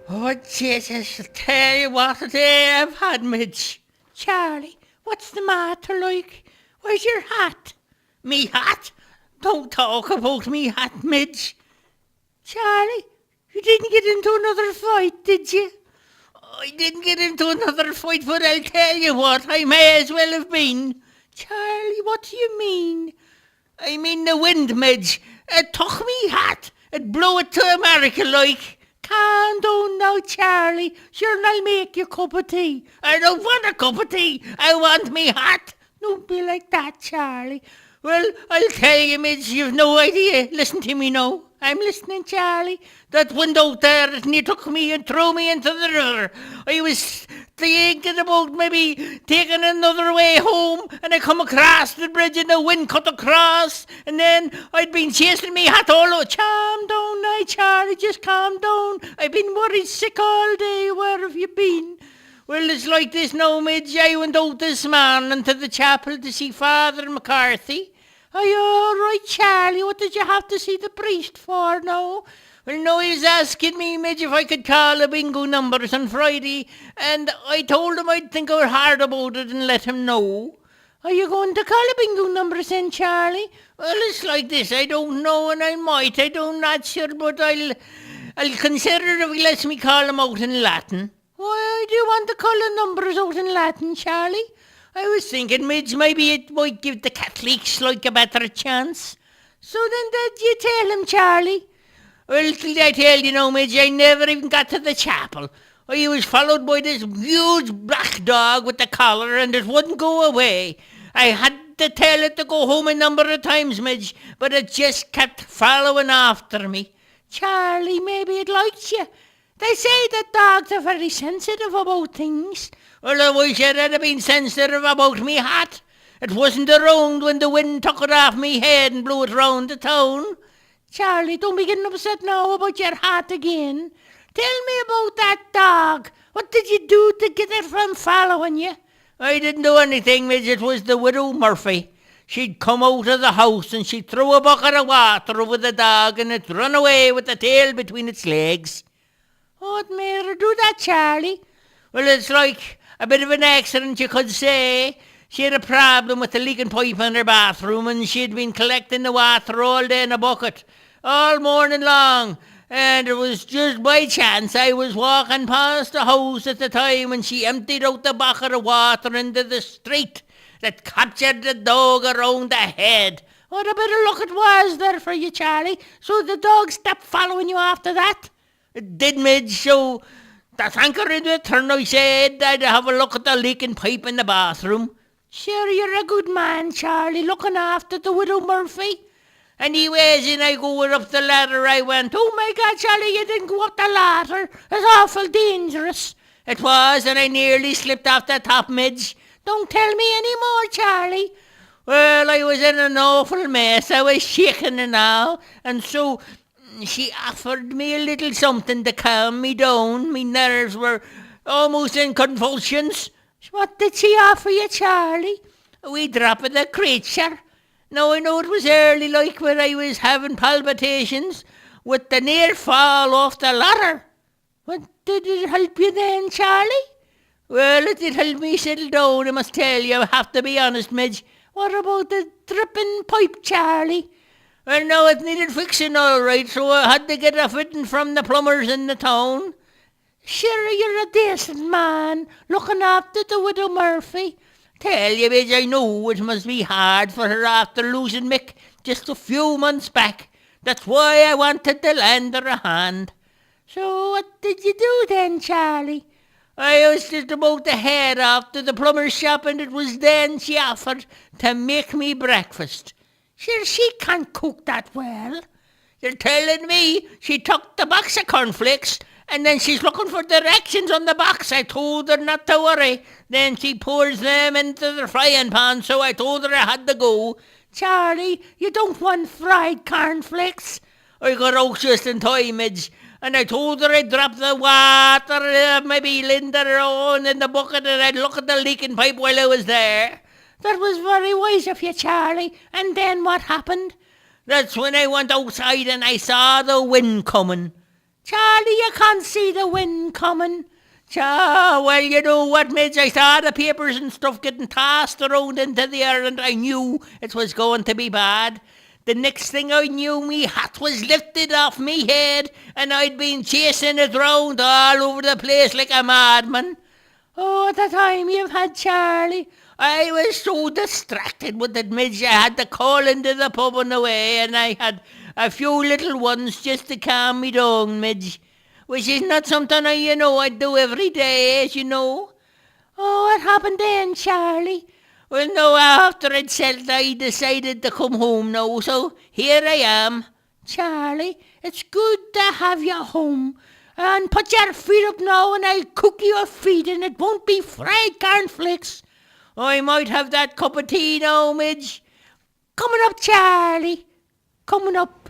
Oh, Jesus, tell you what a day I've had, Midge. Charlie, what's the matter, like? Where's your hat? Me hat? Don't talk about me hat, Midge. Charlie, you didn't get into another fight, did you? I didn't get into another fight, but I'll tell you what, I may as well have been. Charlie, what do you mean? I mean the wind, Midge. It took me hat. It blew it to America, like. Calm down now, Charlie. Sure, I'll make you a cup of tea. I don't want a cup of tea. I want me hat. Don't be like that, Charlie. Well, I'll tell you, Midge, you've no idea. Listen to me now. I'm listening, Charlie. That wind out there, and you took me and threw me into the river. I was thinking about maybe taking another way home, and I come across the bridge and the wind cut across, and then I'd been chasing me hat all over. Calm down now, Charlie, just calm down. I've been worried sick all day. Where have you been? Well, it's like this now, Midge. I went out this morning to the chapel to see Father McCarthy. Are you all right, Charlie? What did you have to see the priest for now? Well, no, he was asking me, Midge, if I could call the bingo numbers on Friday, and I told him I'd think hard about it and let him know. Are you going to call the bingo numbers then, Charlie? Well, it's like this. I don't know, and I might. I'm not sure, but I'll consider if he lets me call them out in Latin. Why do you want to call the numbers out in Latin, Charlie? I was thinking, Midge, maybe it might give the Catholics like a better chance. So then did you tell him, Charlie? Well, till I tell you now, Midge, I never even got to the chapel. I was followed by this huge black dog with the collar, and it wouldn't go away. I had to tell it to go home a number of times, Midge, but it just kept following after me. Charlie, maybe it likes you. They say that dogs are very sensitive about things. Well, I wish I'd have been sensitive about me hat. It wasn't around when the wind took it off me head and blew it round the town. Charlie, don't be getting upset now about your hat again. Tell me about that dog. What did you do to get it from following you? I didn't do anything, Midge. It was the widow Murphy. She'd come out of the house and she threw a bucket of water over the dog and it run away with the tail between its legs. What made her do that, Charlie? Well, it's like a bit of an accident, you could say. She had a problem with the leaking pipe in her bathroom, and she'd been collecting the water all day in a bucket, all morning long. And it was just by chance I was walking past the house at the time when she emptied out the bucket of water into the street that captured the dog around the head. What a bit of luck it was there for you, Charlie. So the dog stopped following you after that? It did, Midge, so to thank her in return, I said I'd have a look at the leaking pipe in the bathroom. Sure, you're a good man, Charlie, looking after the widow Murphy. Anyways, and I go up the ladder, I went, oh my God, Charlie, you didn't go up the ladder. It's awful dangerous. It was, and I nearly slipped off the top, Midge. Don't tell me any more, Charlie. Well, I was in an awful mess. I was shaking and all, and so she offered me a little something to calm me down. Me nerves were almost in convulsions. What did she offer you, Charlie? A wee drop of the creature. Now, I know it was early, like when I was having palpitations with the near fall off the ladder. What did it help you then, Charlie? Well, it did help me settle down, I must tell you. I have to be honest, Midge. What about the dripping pipe, Charlie? Well, no, it needed fixing all right, so I had to get a fitting from the plumbers in the town. Sure, you're a decent man, looking after the widow Murphy. Tell you, Midge, I know it must be hard for her after losing Mick just a few months back. That's why I wanted to lend her a hand. So what did you do then, Charlie? I was just about to head off to the plumber's shop, and it was then she offered to make me breakfast. Sure, she can't cook that well. You're telling me she took the box of cornflakes and then she's looking for directions on the box. I told her not to worry. Then she pours them into the frying pan, so I told her I had to go. Charlie, you don't want fried cornflakes. I got out just in time, Midge, and I told her I'd drop the water, maybe Linda on in the bucket, and I'd look at the leaking pipe while I was there. That was very wise of you, Charlie. And then what happened? That's when I went outside and I saw the wind coming. Charlie, you can't see the wind coming. Well, you know what, Midge? I saw the papers and stuff getting tossed around into the air, and I knew it was going to be bad. The next thing I knew, me hat was lifted off me head, and I'd been chasing it round all over the place like a madman. Oh, the time you've had, Charlie. I was so distracted with it, Midge, I had to call into the pub on the way, and I had a few little ones just to calm me down, Midge. Which is not something I'd do every day, as you know. Oh, what happened then, Charlie? Well, no, after I'd settled, I decided to come home now, so here I am. Charlie, it's good to have you home. And put your feet up now, and I'll cook you a feed, and it won't be fried cornflakes. I might have that cup of tea now, Midge. Coming up, Charlie. Coming up.